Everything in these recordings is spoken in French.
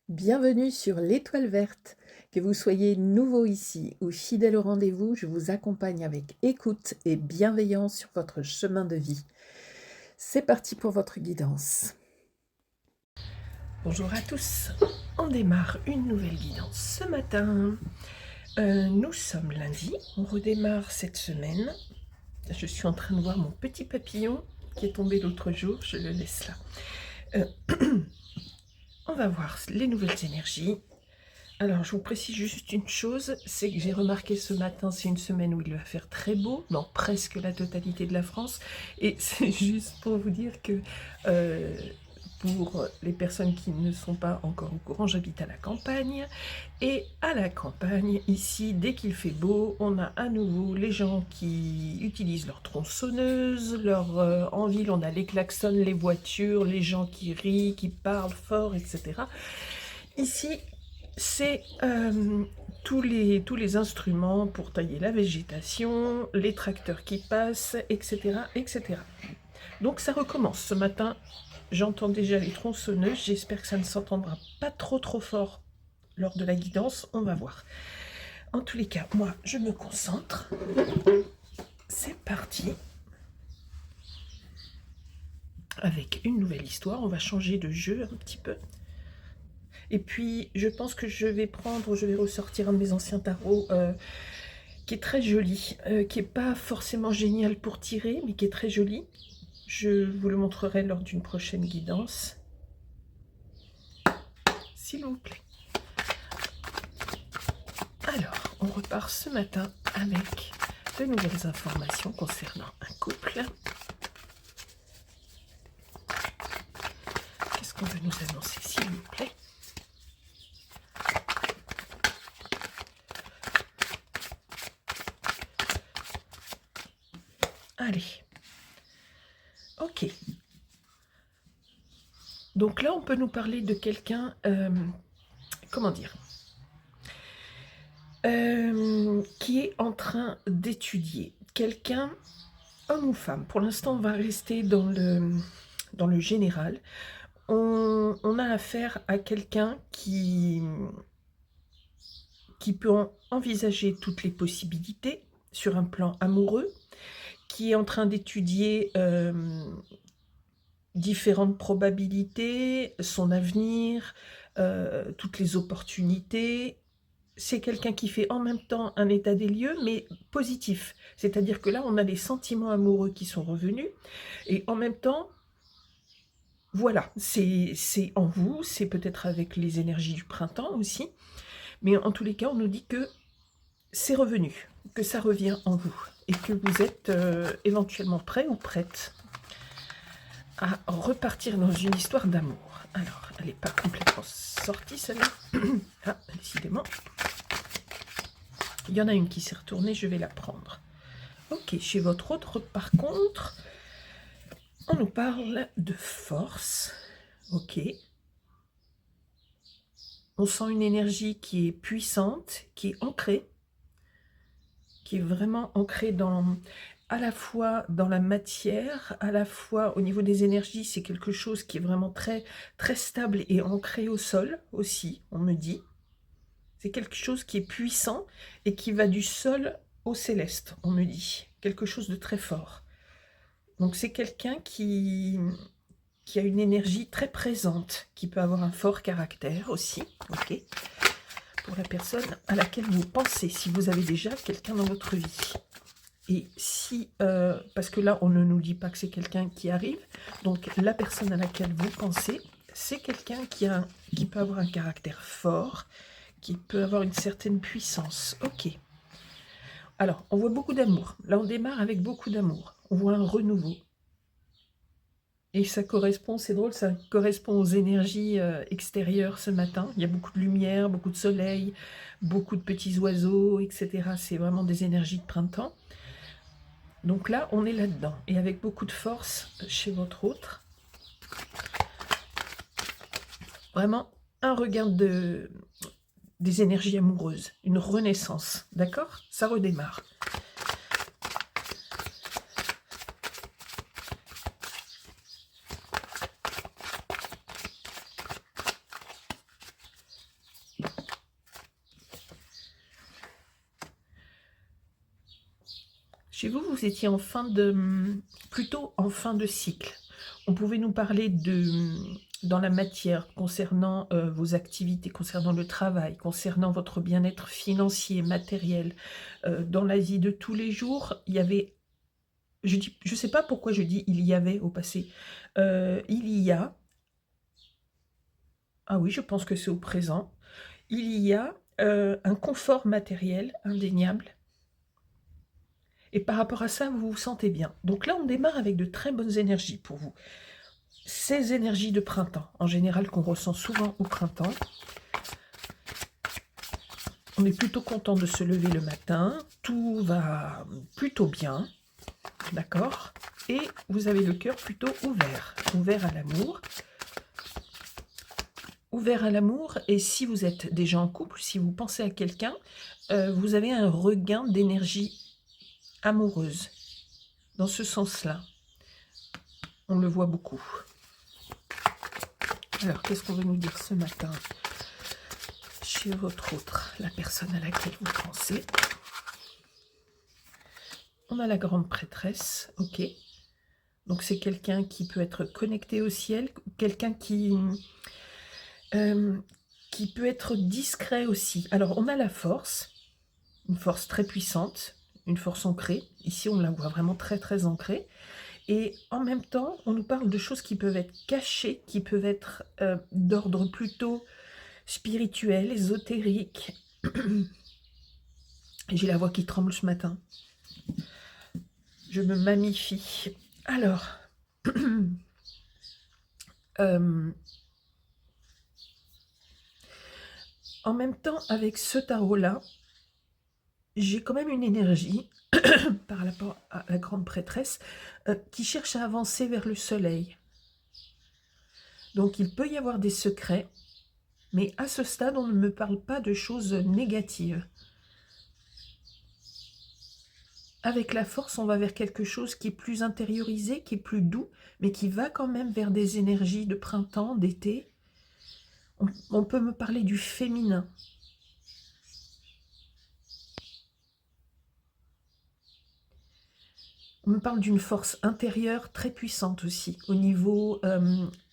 Bienvenue sur l'Étoile verte. Que vous soyez nouveau ici ou fidèle au rendez-vous, je vous accompagne avec écoute et bienveillance sur votre chemin de vie. C'est parti pour votre guidance. Bonjour à tous. On démarre une nouvelle guidance ce matin. Nous sommes lundi, on redémarre cette semaine. Je suis en train de voir mon petit papillon qui est tombé l'autre jour, je le laisse là. On va voir les nouvelles énergies. Alors, je vous précise juste une chose, c'est que j'ai remarqué ce matin, c'est une semaine où il va faire très beau, dans presque la totalité de la France, et c'est juste pour vous dire que pour les personnes qui ne sont pas encore au courant, j'habite à la campagne, et à la campagne, ici, dès qu'il fait beau, on a à nouveau les gens qui utilisent leur tronçonneuse, en ville, on a les klaxons, les voitures, les gens qui rient, qui parlent fort, etc. Ici, c'est tous les instruments pour tailler la végétation, les tracteurs qui passent, etc., etc. Donc ça recommence. Ce matin, j'entends déjà les tronçonneuses. J'espère que ça ne s'entendra pas trop fort lors de la guidance. On va voir. En tous les cas, moi, je me concentre. C'est parti. Avec une nouvelle histoire. On va changer de jeu un petit peu. Et puis, je pense que je vais ressortir un de mes anciens tarots qui est très joli, qui n'est pas forcément génial pour tirer, mais qui est très joli. Je vous le montrerai lors d'une prochaine guidance. S'il vous plaît. Alors, on repart ce matin avec de nouvelles informations concernant un couple. Qu'est-ce qu'on veut nous annoncer, s'il vous plaît ? Allez. Ok. Donc là, on peut nous parler de quelqu'un, comment dire, qui est en train d'étudier. Quelqu'un, homme ou femme. Pour l'instant, on va rester dans le général. On a affaire à quelqu'un qui peut envisager toutes les possibilités sur un plan amoureux, qui est en train d'étudier différentes probabilités, son avenir, toutes les opportunités. C'est quelqu'un qui fait en même temps un état des lieux, mais positif. C'est-à-dire que là, on a les sentiments amoureux qui sont revenus, et en même temps, voilà, c'est en vous, c'est peut-être avec les énergies du printemps aussi, mais en tous les cas, on nous dit que c'est revenu, que ça revient en vous, et que vous êtes éventuellement prêt ou prête à repartir dans une histoire d'amour. Alors, elle n'est pas complètement sortie, celle-là. Ah, décidément. Il y en a une qui s'est retournée, je vais la prendre. Ok, chez votre autre, par contre, on nous parle de force. Ok. On sent une énergie qui est puissante, qui est ancrée, qui est vraiment ancrée à la fois dans la matière, à la fois au niveau des énergies, c'est quelque chose qui est vraiment très, très stable et ancré au sol aussi, on me dit. C'est quelque chose qui est puissant et qui va du sol au céleste, on me dit. Quelque chose de très fort. Donc c'est quelqu'un qui a une énergie très présente, qui peut avoir un fort caractère aussi, ok, pour la personne à laquelle vous pensez, si vous avez déjà quelqu'un dans votre vie. Et si, parce que là, on ne nous dit pas que c'est quelqu'un qui arrive, donc la personne à laquelle vous pensez, c'est quelqu'un qui peut avoir un caractère fort, qui peut avoir une certaine puissance. Ok. Alors, on voit beaucoup d'amour. Là, on démarre avec beaucoup d'amour. On voit un renouveau. Et ça correspond, c'est drôle, ça correspond aux énergies extérieures ce matin. Il y a beaucoup de lumière, beaucoup de soleil, beaucoup de petits oiseaux, etc. C'est vraiment des énergies de printemps. Donc là, on est là-dedans. Et avec beaucoup de force chez votre autre. Vraiment, un regain des énergies amoureuses. Une renaissance. D'accord ? Ça redémarre. Chez vous, vous étiez en fin de, plutôt en fin de cycle. On pouvait nous parler dans la matière, concernant vos activités, concernant le travail, concernant votre bien-être financier, matériel. Dans la vie de tous les jours, il y avait, je sais pas pourquoi je dis il y avait au passé. Il y a, ah oui, je pense que c'est au présent. Il y a un confort matériel indéniable. Et par rapport à ça, vous vous sentez bien. Donc là, on démarre avec de très bonnes énergies pour vous. Ces énergies de printemps, en général, qu'on ressent souvent au printemps. On est plutôt content de se lever le matin. Tout va plutôt bien. D'accord? Et vous avez le cœur plutôt ouvert. Ouvert à l'amour. Ouvert à l'amour. Et si vous êtes déjà en couple, si vous pensez à quelqu'un, vous avez un regain d'énergie amoureuse. Dans ce sens-là, on le voit beaucoup. Alors, qu'est-ce qu'on veut nous dire ce matin chez votre autre, la personne à laquelle vous pensez? On a la grande prêtresse, ok. Donc, c'est quelqu'un qui peut être connecté au ciel, quelqu'un qui peut être discret aussi. Alors, on a la force, une force très puissante, une force ancrée. Ici, on la voit vraiment très, très ancrée. Et en même temps, on nous parle de choses qui peuvent être cachées, qui peuvent être d'ordre plutôt spirituel, ésotérique. J'ai la voix qui tremble ce matin. Je me mamifie. Alors, en même temps, avec ce tarot-là, j'ai quand même une énergie par rapport à la grande prêtresse qui cherche à avancer vers le soleil. Donc il peut y avoir des secrets, mais à ce stade, on ne me parle pas de choses négatives. Avec la force, on va vers quelque chose qui est plus intériorisé, qui est plus doux, mais qui va quand même vers des énergies de printemps, d'été. On peut me parler du féminin. On me parle d'une force intérieure très puissante aussi, au niveau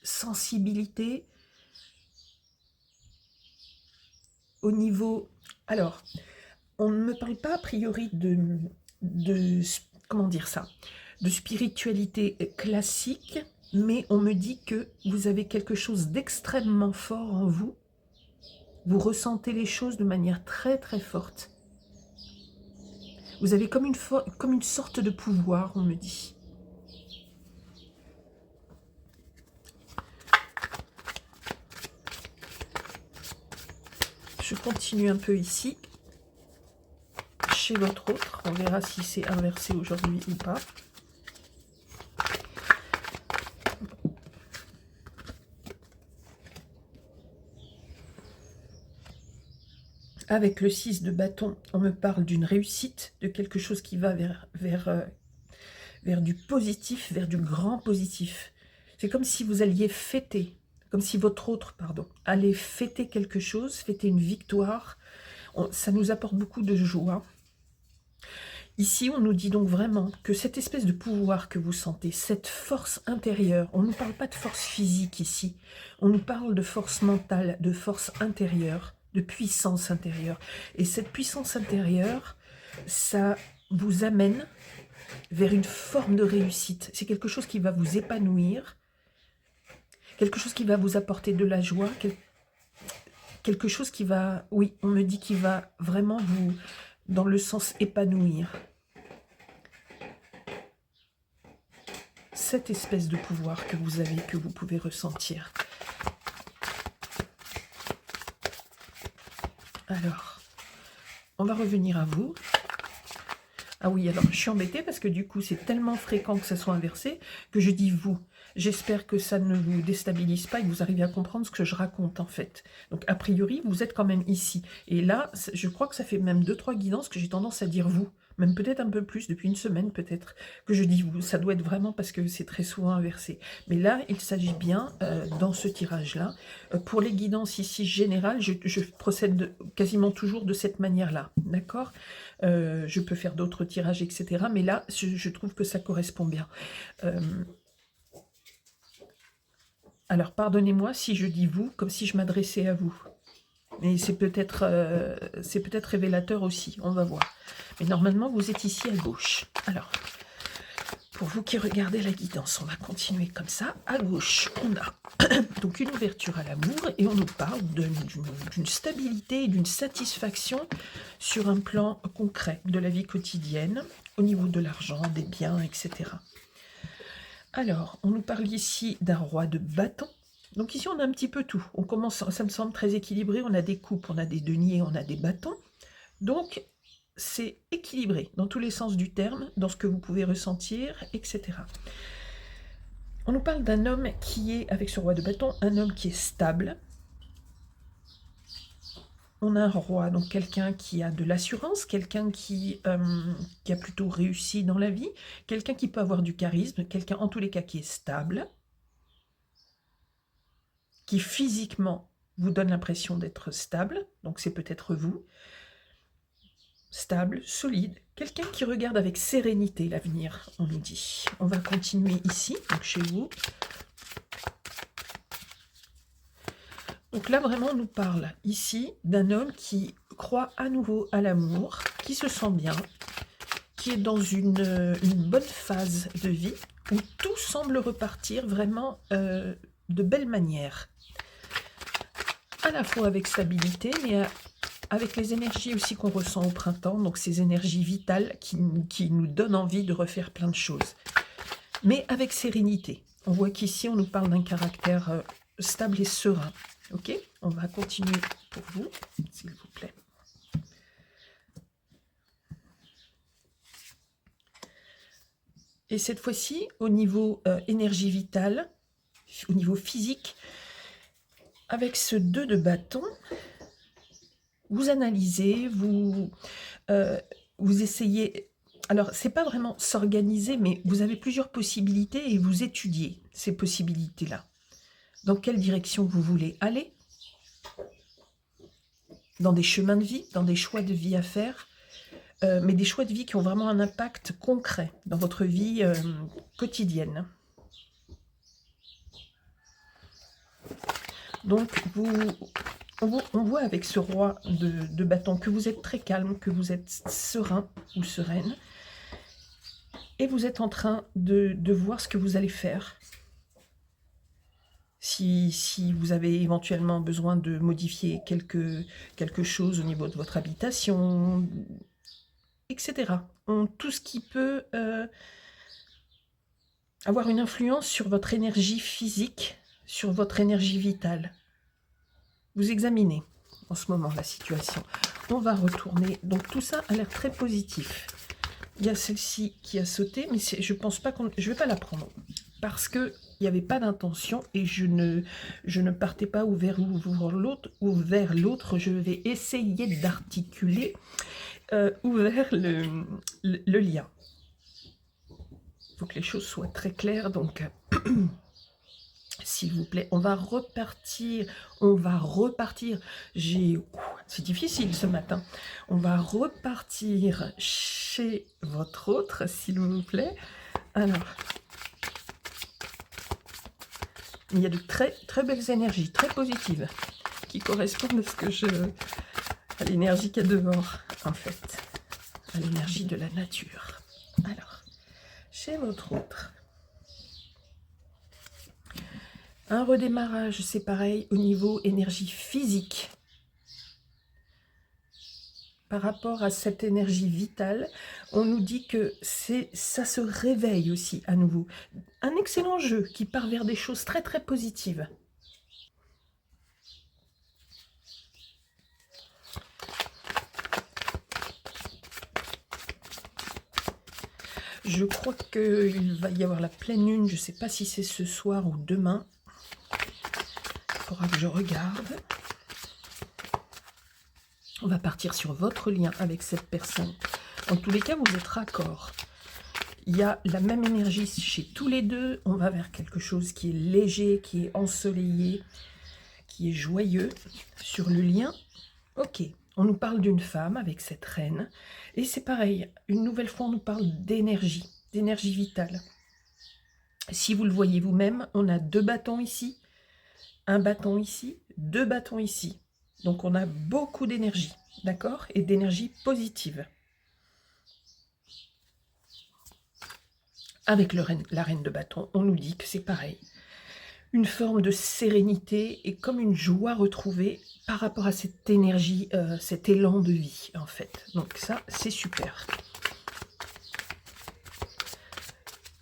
sensibilité, au niveau... Alors, on ne me parle pas a priori comment dire ça, de spiritualité classique, mais on me dit que vous avez quelque chose d'extrêmement fort en vous. Vous ressentez les choses de manière très très forte. Vous avez comme une sorte de pouvoir, on me dit. Je continue un peu ici. Chez votre autre, on verra si c'est inversé aujourd'hui ou pas. Avec le 6 de bâton, on me parle d'une réussite, de quelque chose qui va vers du positif, vers du grand positif. C'est comme si vous alliez fêter, comme si votre autre, pardon, allait fêter quelque chose, fêter une victoire. Ça nous apporte beaucoup de joie. Ici, on nous dit donc vraiment que cette espèce de pouvoir que vous sentez, cette force intérieure, on ne nous parle pas de force physique ici, on nous parle de force mentale, de force intérieure, de puissance intérieure. Et cette puissance intérieure, ça vous amène vers une forme de réussite. C'est quelque chose qui va vous épanouir, quelque chose qui va vous apporter de la joie, quelque chose qui va, oui, on me dit qu'il va vraiment vous, dans le sens épanouir. Cette espèce de pouvoir que vous avez, que vous pouvez ressentir. Alors, on va revenir à vous. Ah oui, alors je suis embêtée parce que du coup, c'est tellement fréquent que ça soit inversé que je dis vous. J'espère que ça ne vous déstabilise pas et que vous arrivez à comprendre ce que je raconte en fait. Donc a priori, vous êtes quand même ici. Et là, je crois que ça fait même 2-3 guidances que j'ai tendance à dire vous. même peut-être un peu plus, depuis une semaine peut-être, que je dis vous. Ça doit être vraiment parce que c'est très souvent inversé. Mais là, il s'agit bien, dans ce tirage-là, pour les guidances ici générales, je procède quasiment toujours de cette manière-là, d'accord? Je peux faire d'autres tirages, etc. Mais là, je trouve que ça correspond bien. Alors, pardonnez-moi si je dis vous, comme si je m'adressais à vous. Mais c'est peut-être révélateur aussi, on va voir. Mais normalement, vous êtes ici à gauche. Alors, pour vous qui regardez la guidance, on va continuer comme ça. À gauche, on a donc une ouverture à l'amour et on nous parle d'une stabilité et d'une satisfaction sur un plan concret de la vie quotidienne, au niveau de l'argent, des biens, etc. Alors, on nous parle ici d'un roi de bâton. Donc ici, on a un petit peu tout. On commence, ça me semble très équilibré. On a des coupes, on a des deniers, on a des bâtons. Donc, c'est équilibré dans tous les sens du terme, dans ce que vous pouvez ressentir, etc. On nous parle d'un homme qui est, avec ce roi de bâton, un homme qui est stable. On a un roi, donc quelqu'un qui a de l'assurance, quelqu'un qui a plutôt réussi dans la vie, quelqu'un qui peut avoir du charisme, quelqu'un en tous les cas qui est stable, qui physiquement vous donne l'impression d'être stable, donc c'est peut-être vous, stable, solide, quelqu'un qui regarde avec sérénité l'avenir, on nous dit. On va continuer ici, donc chez vous. Donc là, vraiment, on nous parle ici d'un homme qui croit à nouveau à l'amour, qui se sent bien, qui est dans une bonne phase de vie, où tout semble repartir vraiment de belle manière. À la fois avec stabilité, mais avec les énergies aussi qu'on ressent au printemps, donc ces énergies vitales qui nous donnent envie de refaire plein de choses. Mais avec sérénité. On voit qu'ici, on nous parle d'un caractère stable et serein. Ok, on va continuer pour vous, s'il vous plaît. Et cette fois-ci, au niveau énergie vitale, au niveau physique, avec ce 2 de bâton, vous analysez, vous essayez. Alors, c'est pas vraiment s'organiser, mais vous avez plusieurs possibilités et vous étudiez ces possibilités-là. Dans quelle direction vous voulez aller? Dans des chemins de vie, dans des choix de vie à faire, mais des choix de vie qui ont vraiment un impact concret dans votre vie quotidienne. Donc, on voit avec ce roi de bâton que vous êtes très calme, que vous êtes serein ou sereine, et vous êtes en train de voir ce que vous allez faire. Si vous avez éventuellement besoin de modifier quelque chose au niveau de votre habitation, etc. Tout ce qui peut avoir une influence sur votre énergie physique, sur votre énergie vitale. Vous examinez en ce moment la situation. On va retourner. Donc tout ça a l'air très positif. Il y a celle-ci qui a sauté, mais je pense pas je vais pas la prendre parce que il n'y avait pas d'intention et je ne partais pas ou vers l'autre ou vers l'autre. Je vais essayer d'articuler ouvert le lien. Il faut que les choses soient très claires, donc s'il vous plaît, on va repartir, c'est difficile ce matin, on va repartir chez votre autre, s'il vous plaît. Alors, il y a de très très belles énergies, très positives, qui correspondent à l'énergie qu'il y a dehors, en fait, à l'énergie de la nature. Alors, chez votre autre, un redémarrage, c'est pareil au niveau énergie physique. Par rapport à cette énergie vitale, on nous dit que ça se réveille aussi à nouveau. Un excellent jeu qui part vers des choses très très positives. Je crois qu'il va y avoir la pleine lune, je ne sais pas si c'est ce soir ou demain. Il faudra que je regarde. On va partir sur votre lien avec cette personne. En tous les cas, vous êtes raccord. Il y a la même énergie chez tous les deux. On va vers quelque chose qui est léger, qui est ensoleillé, qui est joyeux. Sur le lien, ok. On nous parle d'une femme avec cette reine. Et c'est pareil, une nouvelle fois, on nous parle d'énergie vitale. Si vous le voyez vous-même, on a 2 bâtons ici, un bâton ici, 2 bâtons ici. Donc on a beaucoup d'énergie, d'accord? Et d'énergie positive. Avec la reine de bâton, on nous dit que c'est pareil. Une forme de sérénité et comme une joie retrouvée par rapport à cette énergie, cet élan de vie, en fait. Donc ça, c'est super.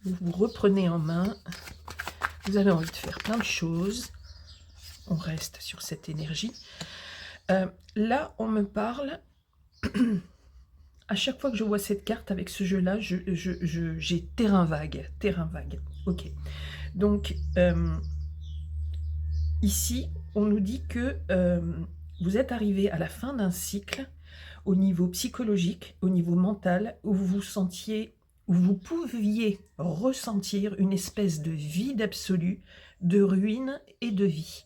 Vous vous reprenez en main. Vous avez envie de faire plein de choses. On reste sur cette énergie. Là, on me parle... À chaque fois que je vois cette carte avec ce jeu-là, j'ai terrain vague. Terrain vague. Ok. Donc, ici, on nous dit que vous êtes arrivé à la fin d'un cycle au niveau psychologique, au niveau mental, où vous vous sentiez, où vous pouviez ressentir une espèce de vide absolu, de ruine et de vie.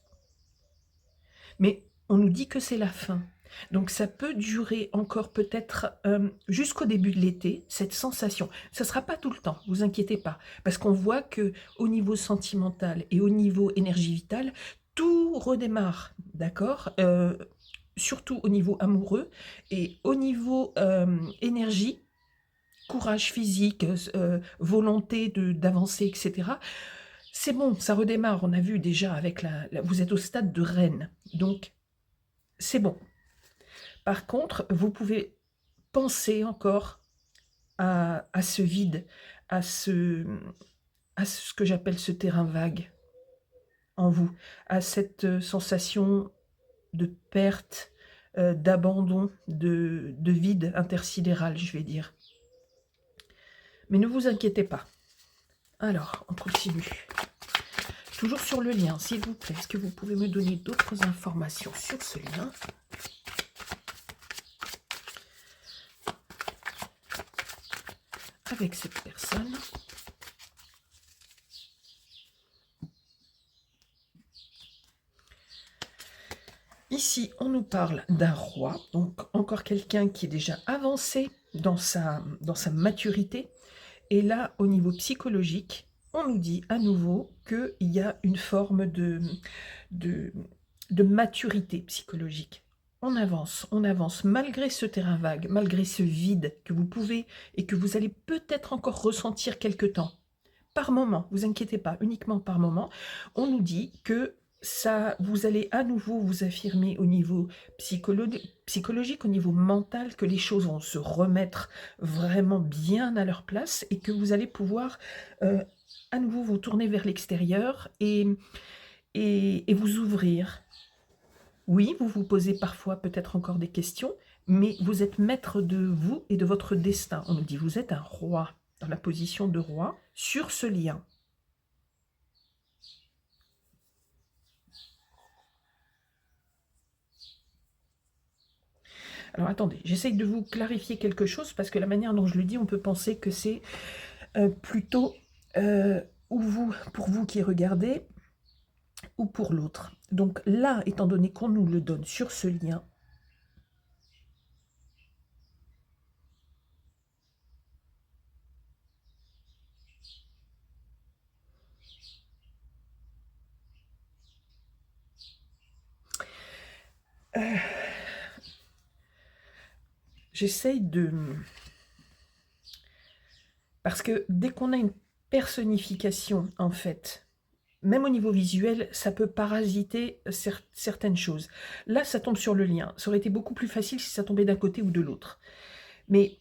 Mais on nous dit que c'est la fin. Donc ça peut durer encore peut-être jusqu'au début de l'été, cette sensation. Ça ne sera pas tout le temps, vous inquiétez pas. Parce qu'on voit qu'au niveau sentimental et au niveau énergie vitale, tout redémarre, d'accord, surtout au niveau amoureux et au niveau énergie, courage physique, volonté d'avancer, etc. C'est bon, ça redémarre. On a vu déjà avec vous êtes au stade de reine, donc c'est bon. Par contre, vous pouvez penser encore à ce vide, à ce que j'appelle ce terrain vague en vous, à cette sensation de perte, d'abandon, de vide intersidéral, je vais dire. Mais ne vous inquiétez pas. Alors, on continue. Toujours sur le lien, s'il vous plaît. Est-ce que vous pouvez me donner d'autres informations sur ce lien ? Avec cette personne. Ici, on nous parle d'un roi, donc encore quelqu'un qui est déjà avancé dans sa maturité. Et là, au niveau psychologique, on nous dit à nouveau qu'il y a une forme de maturité psychologique. On avance, malgré ce terrain vague, malgré ce vide que vous pouvez et que vous allez peut-être encore ressentir quelque temps. Par moment, vous inquiétez pas, uniquement par moment, on nous dit que ça, vous allez à nouveau vous affirmer au niveau psychologique, au niveau mental, que les choses vont se remettre vraiment bien à leur place et que vous allez pouvoir à nouveau vous tourner vers l'extérieur et vous ouvrir. Oui, vous vous posez parfois peut-être encore des questions, mais vous êtes maître de vous et de votre destin. On nous dit vous êtes un roi, dans la position de roi, sur ce lien. Alors attendez, j'essaye de vous clarifier quelque chose parce que la manière dont je le dis, on peut penser que c'est plutôt pour vous qui regardez ou pour l'autre. Donc là, étant donné qu'on nous le donne sur ce lien, j'essaye de... Parce que dès qu'on a une personnification, en fait, même au niveau visuel, ça peut parasiter certaines choses. Là, ça tombe sur le lien. Ça aurait été beaucoup plus facile si ça tombait d'un côté ou de l'autre. Mais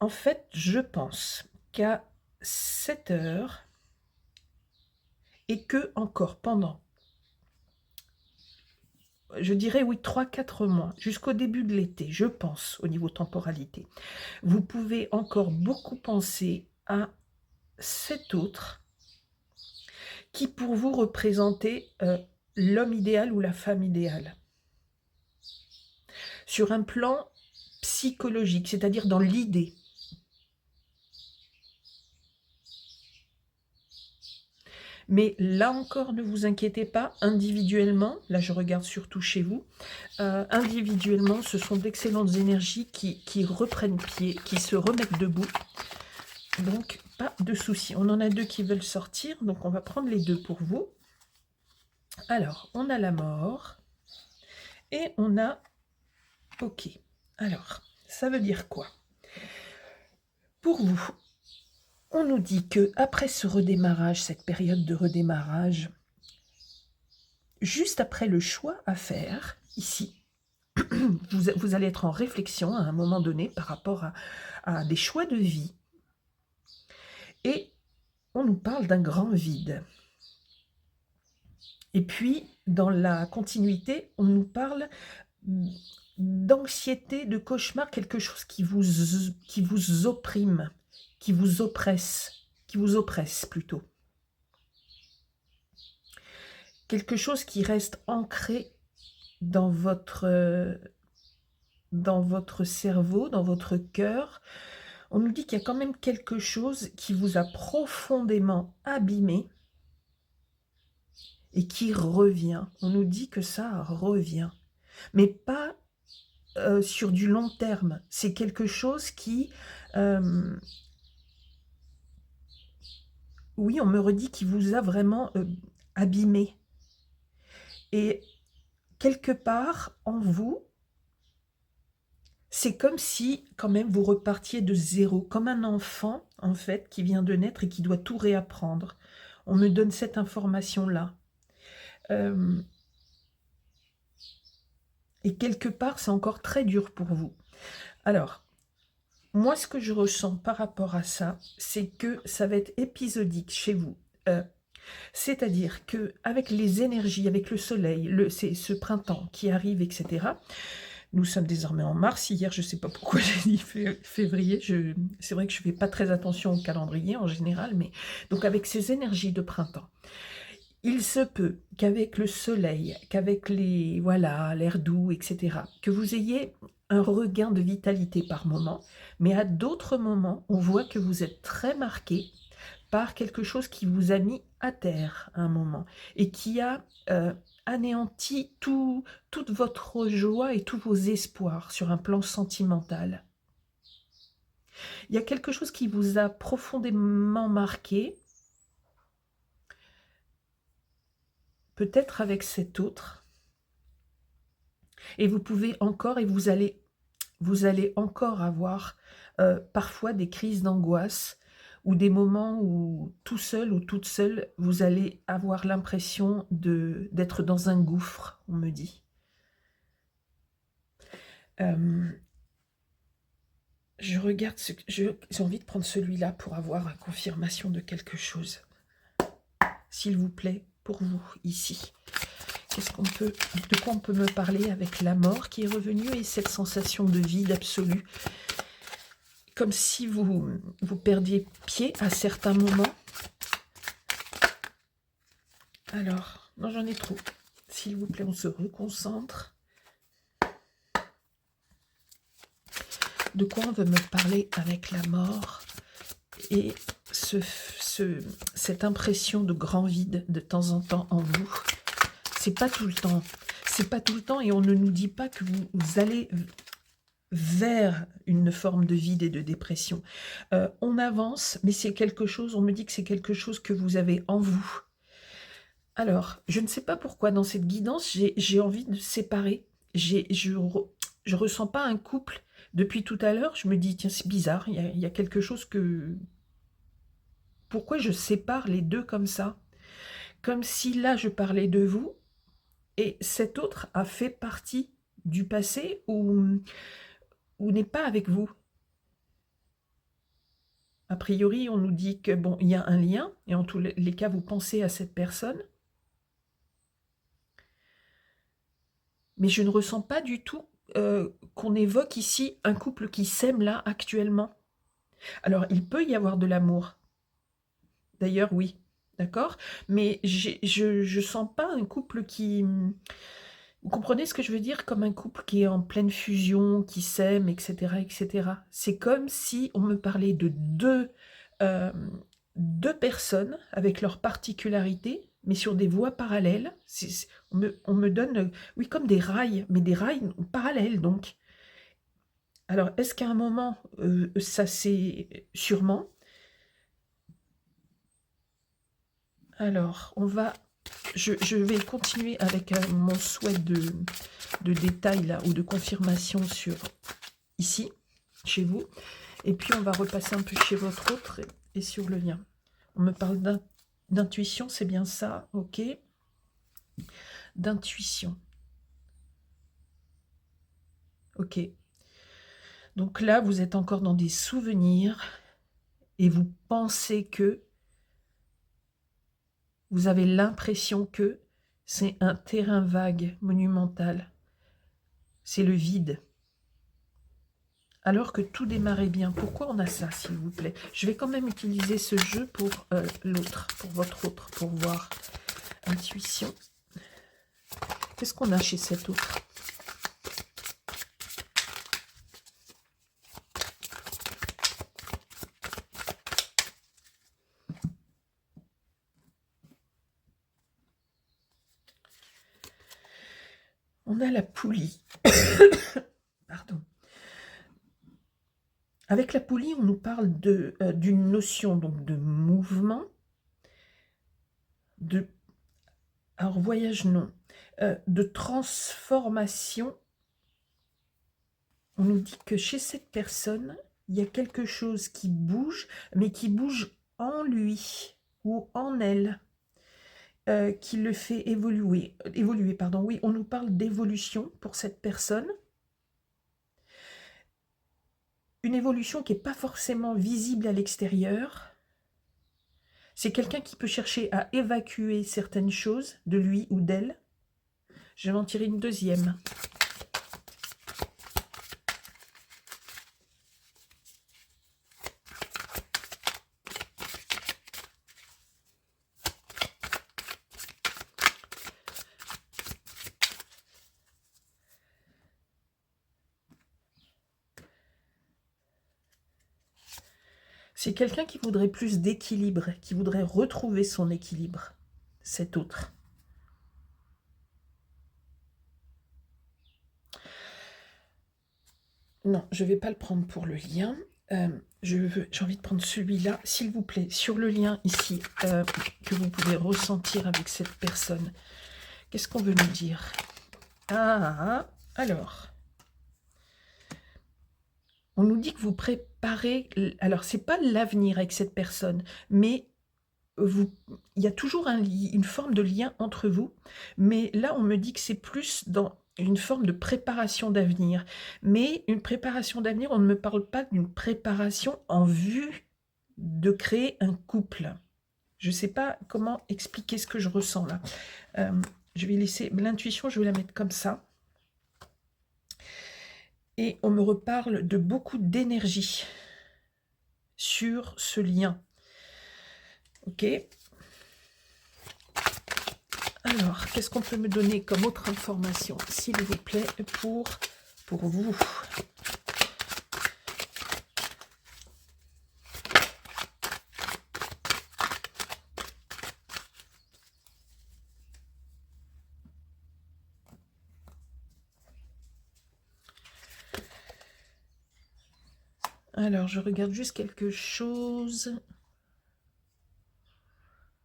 en fait, je pense qu'à 7 heures, et que encore pendant, je dirais oui, 3-4 mois, jusqu'au début de l'été, je pense, au niveau temporalité, vous pouvez encore beaucoup penser à cet autre qui pour vous représentait l'homme idéal ou la femme idéale. Sur un plan psychologique, c'est-à-dire dans l'idée. Mais là encore, ne vous inquiétez pas, individuellement, là je regarde surtout chez vous, individuellement, ce sont d'excellentes énergies qui reprennent pied, qui se remettent debout. Donc, pas de souci. On en a deux qui veulent sortir, donc on va prendre les deux pour vous. Alors, on a la mort et on a OK. Alors, ça veut dire quoi? Pour vous, on nous dit que après ce redémarrage, cette période de redémarrage, juste après le choix à faire, ici, vous allez être en réflexion à un moment donné par rapport à des choix de vie. Et on nous parle d'un grand vide. Et puis, dans la continuité, on nous parle d'anxiété, de cauchemar, quelque chose qui vous opprime, qui vous oppresse plutôt. Quelque chose qui reste ancré dans votre cerveau, dans votre cœur. On nous dit qu'il y a quand même quelque chose qui vous a profondément abîmé et qui revient. On nous dit que ça revient, mais pas sur du long terme. C'est quelque chose qui... oui, on me redit qu'il vous a vraiment abîmé. Et quelque part, en vous, c'est comme si, quand même, vous repartiez de zéro, comme un enfant, en fait, qui vient de naître et qui doit tout réapprendre. On me donne cette information-là. Et quelque part, c'est encore très dur pour vous. Alors, moi, ce que je ressens par rapport à ça, c'est que ça va être épisodique chez vous. C'est-à-dire qu'avec les énergies, avec le soleil, c'est ce printemps qui arrive, etc., nous sommes désormais en mars. Hier, je ne sais pas pourquoi j'ai dit février. C'est vrai que je ne fais pas très attention au calendrier en général, mais donc avec ces énergies de printemps, il se peut qu'avec le soleil, qu'avec l'air doux, etc., que vous ayez un regain de vitalité par moment, mais à d'autres moments, on voit que vous êtes très marqué par quelque chose qui vous a mis à terre à un moment et qui a anéanti toute votre joie et tous vos espoirs sur un plan sentimental. Il y a quelque chose qui vous a profondément marqué, peut-être avec cet autre, et vous pouvez encore, et vous allez encore avoir parfois des crises d'angoisse, ou des moments où tout seul ou toute seule, vous allez avoir l'impression d'être dans un gouffre, on me dit. Je regarde, j'ai envie de prendre celui-là pour avoir une confirmation de quelque chose. S'il vous plaît, pour vous, ici. De quoi on peut me parler avec la mort qui est revenue et cette sensation de vide absolu? Comme si vous perdiez pied à certains moments. Alors, non, j'en ai trop. S'il vous plaît, on se reconcentre. De quoi on veut me parler avec la mort et cette impression de grand vide de temps en temps en vous. C'est pas tout le temps. C'est pas tout le temps et on ne nous dit pas que vous allez vers une forme de vide et de dépression. On avance, mais c'est quelque chose, on me dit que c'est quelque chose que vous avez en vous. Alors, je ne sais pas pourquoi, dans cette guidance, j'ai envie de séparer. Je ressens pas un couple. Depuis tout à l'heure, je me dis, tiens, c'est bizarre, il y a quelque chose que... Pourquoi je sépare les deux comme ça? Comme si là, je parlais de vous, et cet autre a fait partie du passé ou n'est pas avec vous. A priori, on nous dit que, bon, il y a un lien, et en tous les cas, vous pensez à cette personne. Mais je ne ressens pas du tout qu'on évoque ici un couple qui s'aime là, actuellement. Alors, il peut y avoir de l'amour. D'ailleurs, oui, d'accord. Mais je ne sens pas un couple qui Vous comprenez ce que je veux dire? Comme un couple qui est en pleine fusion, qui s'aime, etc., etc. C'est comme si on me parlait de euh, deux personnes avec leurs particularités, mais sur des voies parallèles. On me donne, oui, comme des rails, mais des rails parallèles, donc. Alors, est-ce qu'à un moment, ça c'est sûrement. Alors, je vais continuer avec mon souhait de détail là, ou de confirmation sur ici, chez vous. Et puis, on va repasser un peu chez votre autre et sur le lien. On me parle d'intuition, c'est bien ça, ok. D'intuition. Ok. Donc là, vous êtes encore dans des souvenirs et vous pensez que vous avez l'impression que c'est un terrain vague, monumental. C'est le vide. Alors que tout démarrait bien. Pourquoi on a ça, s'il vous plaît? Je vais quand même utiliser ce jeu pour l'autre, pour votre autre, pour voir. Intuition. Qu'est-ce qu'on a chez cet autre? On a la poulie. Pardon. Avec la poulie, on nous parle d'une notion donc de mouvement, alors voyage non, de transformation. On nous dit que chez cette personne, il y a quelque chose qui bouge, mais qui bouge en lui ou en elle, qui le fait évoluer. Pardon. Oui, on nous parle d'évolution pour cette personne. Une évolution qui n'est pas forcément visible à l'extérieur. C'est quelqu'un qui peut chercher à évacuer certaines choses de lui ou d'elle. Je vais en tirer une deuxième. C'est quelqu'un qui voudrait plus d'équilibre, qui voudrait retrouver son équilibre, cet autre. Non, je ne vais pas le prendre pour le lien. J'ai envie de prendre celui-là, s'il vous plaît, sur le lien ici, que vous pouvez ressentir avec cette personne. Qu'est-ce qu'on veut nous dire? Alors... On nous dit que vous préparez... Alors, ce n'est pas l'avenir avec cette personne, mais il y a toujours une forme de lien entre vous. Mais là, on me dit que c'est plus dans une forme de préparation d'avenir. Mais une préparation d'avenir, on ne me parle pas d'une préparation en vue de créer un couple. Je ne sais pas comment expliquer ce que je ressens là. Je vais laisser l'intuition, je vais la mettre comme ça. Et on me reparle de beaucoup d'énergie sur ce lien. Ok. Alors, qu'est-ce qu'on peut me donner comme autre information, s'il vous plaît, pour vous? Alors, je regarde juste quelque chose.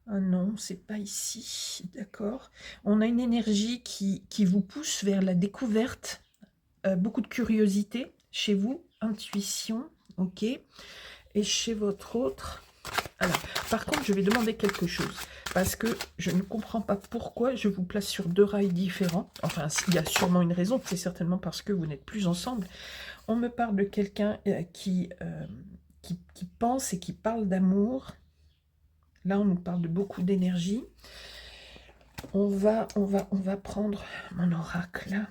Ah non, c'est pas ici, d'accord. On a une énergie qui vous pousse vers la découverte, beaucoup de curiosité chez vous, intuition, ok. Et chez votre autre... Alors, par contre, je vais demander quelque chose, parce que je ne comprends pas pourquoi je vous place sur deux rails différents. Enfin, il y a sûrement une raison, c'est certainement parce que vous n'êtes plus ensemble. On me parle de quelqu'un qui pense et qui parle d'amour. Là, on nous parle de beaucoup d'énergie. On va prendre mon oracle.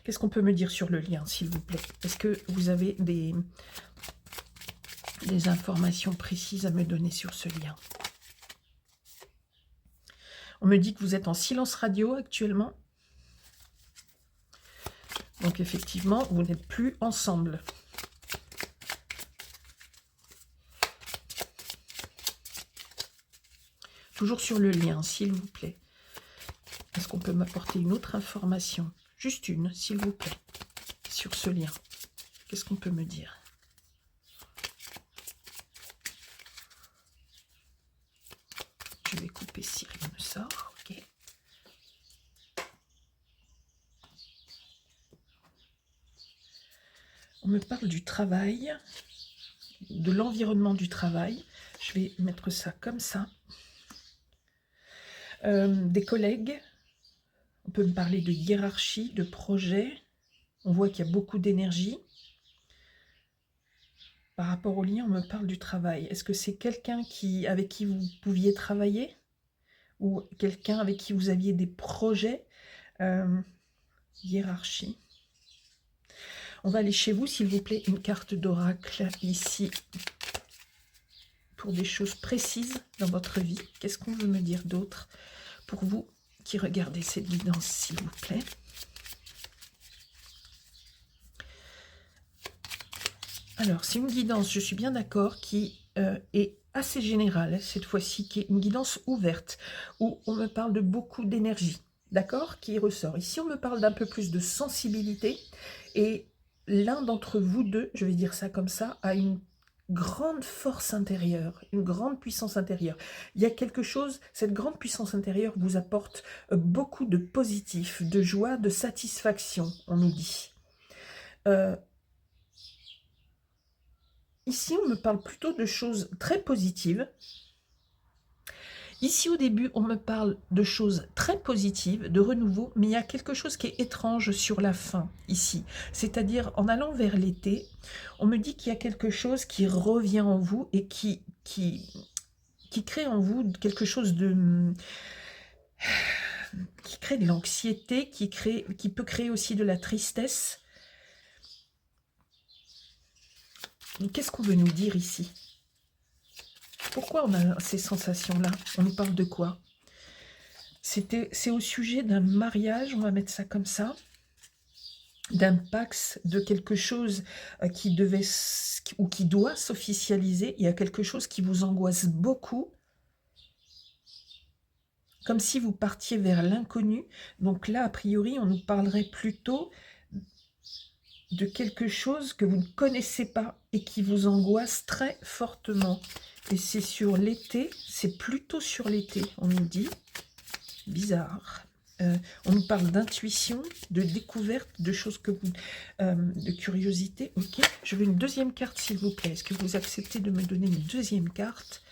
Qu'est-ce qu'on peut me dire sur le lien, s'il vous plaît? Est-ce que vous avez des informations précises à me donner sur ce lien? On me dit que vous êtes en silence radio actuellement. Donc effectivement, vous n'êtes plus ensemble. Toujours sur le lien, s'il vous plaît. Est-ce qu'on peut m'apporter une autre information? Juste une, s'il vous plaît, sur ce lien. Qu'est-ce qu'on peut me dire? Je vais couper si rien ne sort. Ok. On me parle du travail, de l'environnement du travail. Je vais mettre ça comme ça. Des collègues. On peut me parler de hiérarchie, de projet. On voit qu'il y a beaucoup d'énergie. Par rapport au lien, on me parle du travail. Est-ce que c'est quelqu'un avec qui vous pouviez travailler? Ou quelqu'un avec qui vous aviez des projets? Hiérarchie. On va aller chez vous, s'il vous plaît, une carte d'oracle ici pour des choses précises dans votre vie. Qu'est-ce qu'on veut me dire d'autre pour vous qui regardez cette guidance, s'il vous plaît? Alors, c'est une guidance, je suis bien d'accord, qui est assez générale, cette fois-ci, qui est une guidance ouverte, où on me parle de beaucoup d'énergie, d'accord, qui ressort. Ici, on me parle d'un peu plus de sensibilité, et l'un d'entre vous deux, je vais dire ça comme ça, a une grande force intérieure, une grande puissance intérieure. Il y a quelque chose, cette grande puissance intérieure vous apporte beaucoup de positif, de joie, de satisfaction, on nous dit. Ici, on me parle plutôt de choses très positives. Ici, au début, on me parle de choses très positives, de renouveau, mais il y a quelque chose qui est étrange sur la fin, ici. C'est-à-dire, en allant vers l'été, on me dit qu'il y a quelque chose qui revient en vous et qui crée en vous quelque chose de... qui crée de l'anxiété, qui peut créer aussi de la tristesse. Qu'est-ce qu'on veut nous dire ici? Pourquoi on a ces sensations-là? On nous parle de quoi? C'est au sujet d'un mariage, on va mettre ça comme ça, d'un pax, de quelque chose qui devait ou qui doit s'officialiser. Il y a quelque chose qui vous angoisse beaucoup, comme si vous partiez vers l'inconnu. Donc là, a priori, on nous parlerait plutôt de quelque chose que vous ne connaissez pas et qui vous angoisse très fortement. Et c'est sur l'été, c'est plutôt sur l'été, on nous dit. Bizarre. On nous parle d'intuition, de découverte, de choses que vous... de curiosité. Ok, je veux une deuxième carte, s'il vous plaît. Est-ce que vous acceptez de me donner une deuxième carte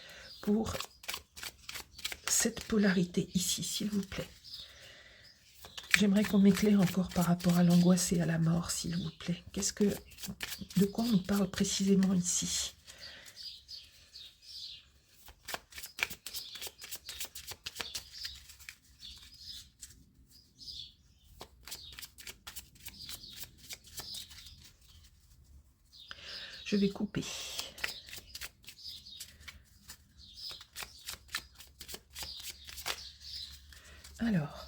pour cette polarité ici, s'il vous plaît? J'aimerais qu'on m'éclaire encore par rapport à l'angoisse et à la mort, s'il vous plaît. De quoi on nous parle précisément ici? Je vais couper. Alors,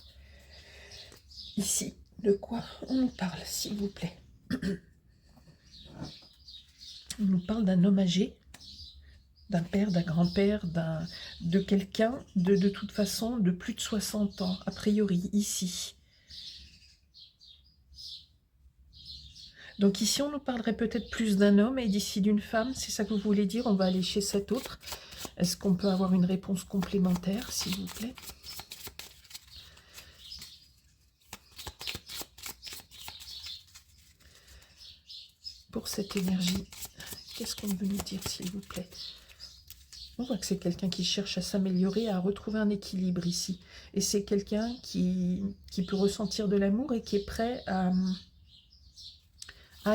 ici, de quoi on nous parle, s'il vous plaît? On nous parle d'un homme âgé, d'un père, d'un grand-père, de quelqu'un, de toute façon, de plus de 60 ans, a priori, ici. Donc ici, on nous parlerait peut-être plus d'un homme et d'ici d'une femme, c'est ça que vous voulez dire? On va aller chez cet autre. Est-ce qu'on peut avoir une réponse complémentaire, s'il vous plaît? Pour cette énergie, qu'est-ce qu'on veut nous dire, s'il vous plaît? On voit que c'est quelqu'un qui cherche à s'améliorer, à retrouver un équilibre ici. Et c'est quelqu'un qui peut ressentir de l'amour et qui est prêt à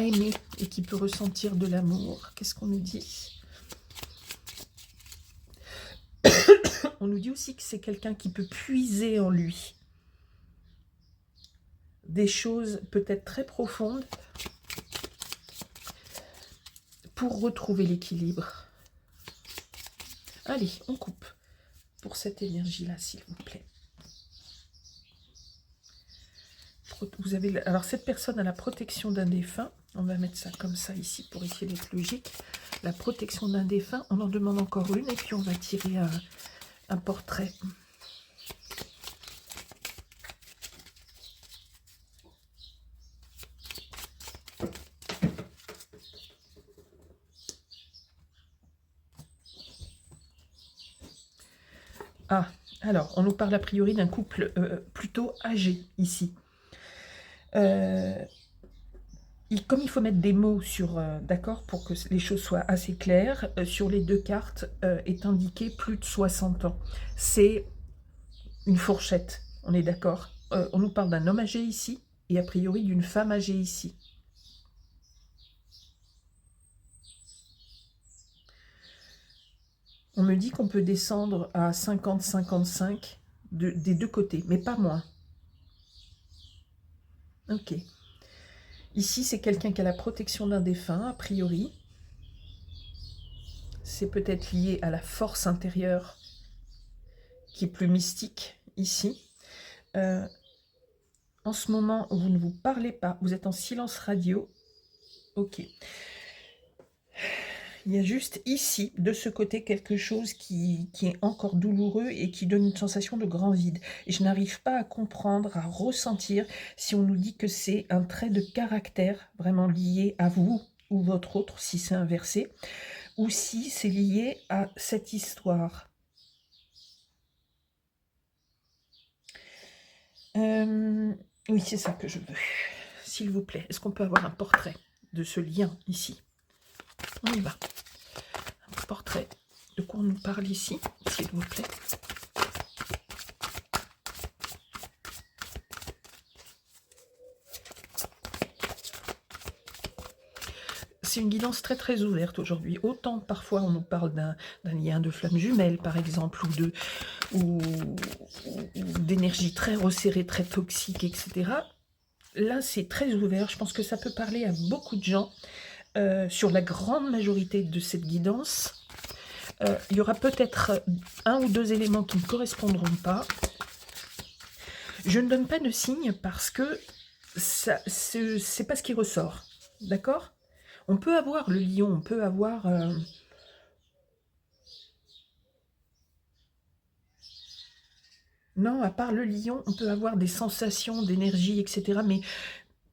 aimer et qui peut ressentir de l'amour. Qu'est-ce qu'on nous dit? On nous dit aussi que c'est quelqu'un qui peut puiser en lui des choses peut-être très profondes pour retrouver l'équilibre. Allez, on coupe pour cette énergie-là, s'il vous plaît. vous avez, alors cette personne a la protection d'un défunt. On va mettre ça comme ça ici pour essayer d'être logique. La protection d'un défunt, on en demande encore une et puis on va tirer un portrait. Ah, alors, on nous parle a priori d'un couple plutôt âgé ici. Comme il faut mettre des mots sur, d'accord, pour que les choses soient assez claires, sur les deux cartes est indiqué plus de 60 ans. C'est une fourchette, on est d'accord. On nous parle d'un homme âgé ici, et a priori d'une femme âgée ici. On me dit qu'on peut descendre à 50-55 des deux côtés, mais pas moins. Ok. Ici, c'est quelqu'un qui a la protection d'un défunt, a priori. C'est peut-être lié à la force intérieure qui est plus mystique ici. En ce moment, vous ne vous parlez pas, vous êtes en silence radio. Ok. Il y a juste ici, de ce côté, quelque chose qui est encore douloureux et qui donne une sensation de grand vide. Et je n'arrive pas à comprendre, à ressentir, si on nous dit que c'est un trait de caractère vraiment lié à vous ou votre autre, si c'est inversé, ou si c'est lié à cette histoire. Oui, c'est ça que je veux. S'il vous plaît, est-ce qu'on peut avoir un portrait de ce lien ici? On y va. Un portrait. De quoi on nous parle ici, s'il vous plaît? C'est une guidance très très ouverte aujourd'hui. Autant parfois on nous parle d'un lien de flamme jumelle par exemple, ou d'énergie très resserrée, très toxique, etc. Là c'est très ouvert, je pense que ça peut parler à beaucoup de gens. Sur la grande majorité de cette guidance, il y aura peut-être un ou deux éléments qui ne correspondront pas. Je ne donne pas de signe parce que c'est pas ce qui ressort, d'accord? On peut avoir le lion, on peut avoir... Non, à part le lion, on peut avoir des sensations d'énergie, etc. Mais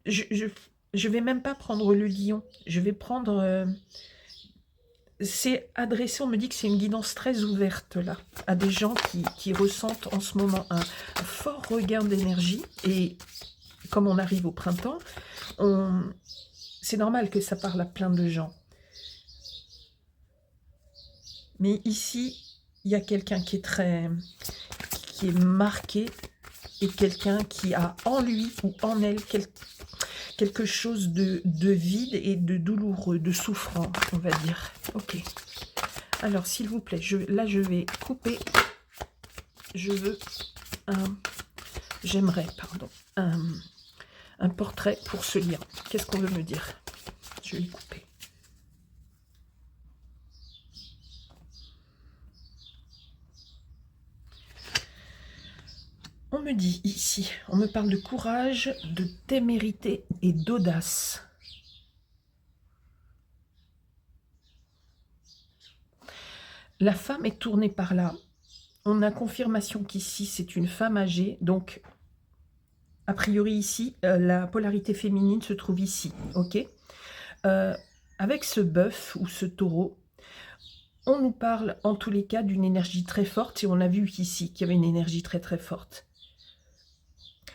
je vais même pas prendre le lion. Je vais prendre... c'est adressé, on me dit que c'est une guidance très ouverte, là, à des gens qui ressentent en ce moment un fort regain d'énergie. Et comme on arrive au printemps, c'est normal que ça parle à plein de gens. Mais ici, il y a quelqu'un qui est marqué et quelqu'un qui a en lui ou en elle quelque chose de vide et de douloureux, de souffrant, on va dire. Ok. Alors, s'il vous plaît, là, je vais couper. Je veux j'aimerais, pardon, un portrait pour ce lien. Qu'est-ce qu'on veut me dire? Je vais couper. On me dit ici, on me parle de courage, de témérité et d'audace. La femme est tournée par là. On a confirmation qu'ici, c'est une femme âgée. Donc, a priori ici, la polarité féminine se trouve ici. Ok. Avec ce bœuf ou ce taureau, on nous parle en tous les cas d'une énergie très forte. Et on a vu ici qu'il y avait une énergie très très forte.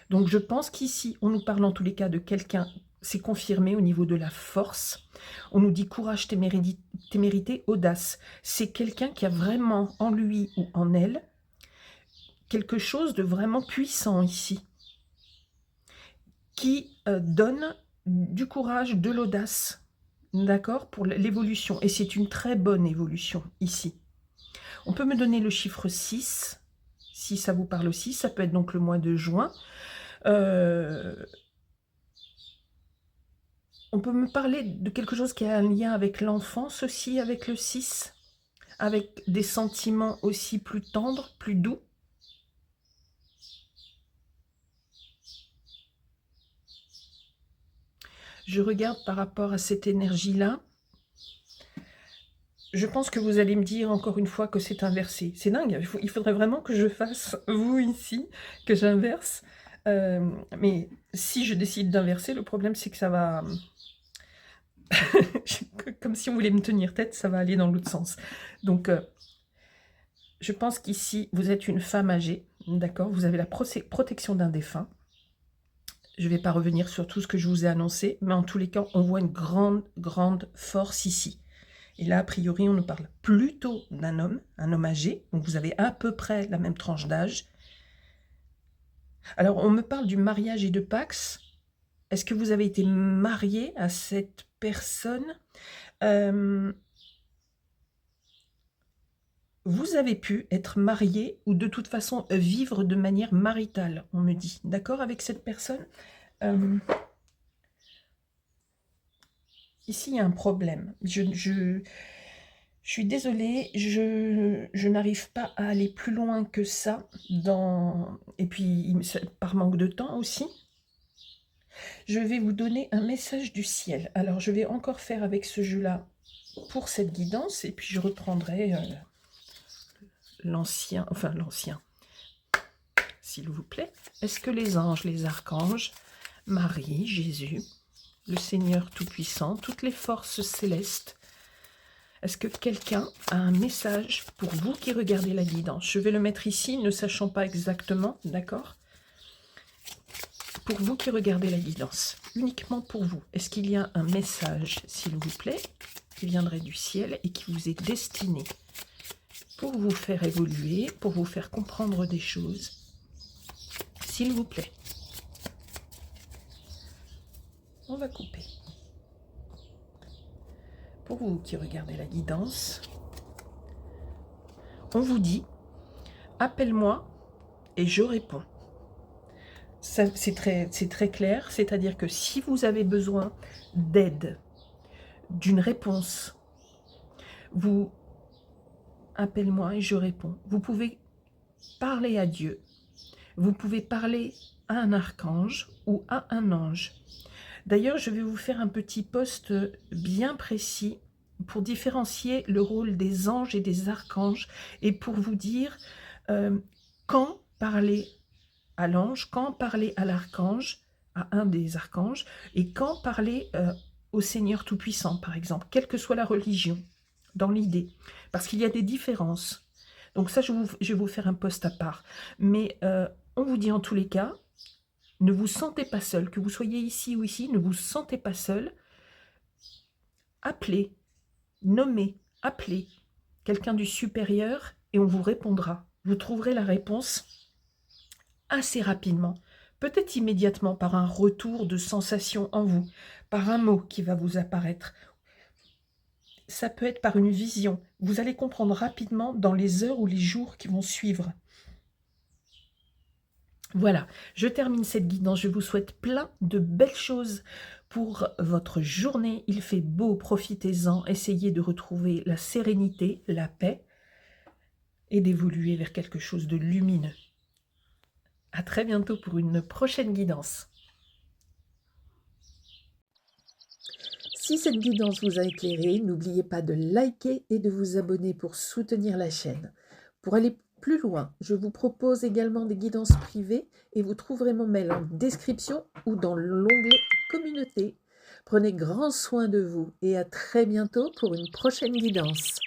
Donc je pense qu'ici, on nous parle en tous les cas de quelqu'un, c'est confirmé au niveau de la force. On nous dit courage, témérité, audace. C'est quelqu'un qui a vraiment en lui ou en elle quelque chose de vraiment puissant ici, qui donne du courage, de l'audace, d'accord, pour l'évolution. Et c'est une très bonne évolution ici. On peut me donner le chiffre 6, si ça vous parle aussi. Ça peut être donc le mois de juin. On peut me parler de quelque chose qui a un lien avec l'enfance aussi, avec le 6, avec des sentiments aussi plus tendres, plus doux. je regarde par rapport à cette énergie-là. Je pense que vous allez me dire encore une fois que c'est inversé. C'est dingue, il faudrait vraiment que je fasse, vous ici, que j'inverse. Mais si je décide d'inverser, le problème c'est que ça va... Comme si on voulait me tenir tête, ça va aller dans l'autre sens. Donc, je pense qu'ici, vous êtes une femme âgée, d'accord? Vous avez la protection d'un défunt. Je ne vais pas revenir sur tout ce que je vous ai annoncé, mais en tous les cas, on voit une grande, grande force ici. Et là, a priori, on nous parle plutôt d'un homme, un homme âgé. Donc, vous avez à peu près la même tranche d'âge. Alors, on me parle du mariage et de Pax. Est-ce que vous avez été marié à cette personne? Vous avez pu être marié ou de toute façon vivre de manière maritale, on me dit. D'accord avec cette personne? Ici, il y a un problème. Je suis désolée, je n'arrive pas à aller plus loin que ça. Et puis, par manque de temps aussi. Je vais vous donner un message du ciel. Alors, je vais encore faire avec ce jeu-là pour cette guidance. Et puis, je reprendrai l'ancien, s'il vous plaît. Est-ce que les anges, les archanges, Marie, Jésus, le Seigneur Tout-Puissant, toutes les forces célestes, est-ce que quelqu'un a un message pour vous qui regardez la guidance? Je vais le mettre ici, ne sachant pas exactement, d'accord? Pour vous qui regardez la guidance, uniquement pour vous, est-ce qu'il y a un message, s'il vous plaît, qui viendrait du ciel et qui vous est destiné pour vous faire évoluer, pour vous faire comprendre des choses, s'il vous plaît? On va couper. Pour vous qui regardez la guidance, on vous dit, appelle-moi et je réponds. C'est très clair, c'est-à-dire que si vous avez besoin d'aide, d'une réponse, vous appelle-moi et je réponds. Vous pouvez parler à Dieu, vous pouvez parler à un archange ou à un ange. D'ailleurs, je vais vous faire un petit post bien précis pour différencier le rôle des anges et des archanges et pour vous dire quand parler à l'ange, quand parler à l'archange, à un des archanges, et quand parler au Seigneur Tout-Puissant, par exemple, quelle que soit la religion, dans l'idée, parce qu'il y a des différences. Donc ça, je vais vous faire un post à part. Mais on vous dit en tous les cas, ne vous sentez pas seul, que vous soyez ici ou ici, ne vous sentez pas seul. Appelez, nommez, appelez quelqu'un du supérieur et on vous répondra. Vous trouverez la réponse assez rapidement, peut-être immédiatement par un retour de sensation en vous, par un mot qui va vous apparaître. Ça peut être par une vision. Vous allez comprendre rapidement dans les heures ou les jours qui vont suivre. Voilà, je termine cette guidance. Je vous souhaite plein de belles choses pour votre journée. Il fait beau, profitez-en. Essayez de retrouver la sérénité, la paix et d'évoluer vers quelque chose de lumineux. À très bientôt pour une prochaine guidance. Si cette guidance vous a éclairé, n'oubliez pas de liker et de vous abonner pour soutenir la chaîne. Pour aller plus loin, je vous propose également des guidances privées et vous trouverez mon mail en description ou dans l'onglet communauté. Prenez grand soin de vous et à très bientôt pour une prochaine guidance.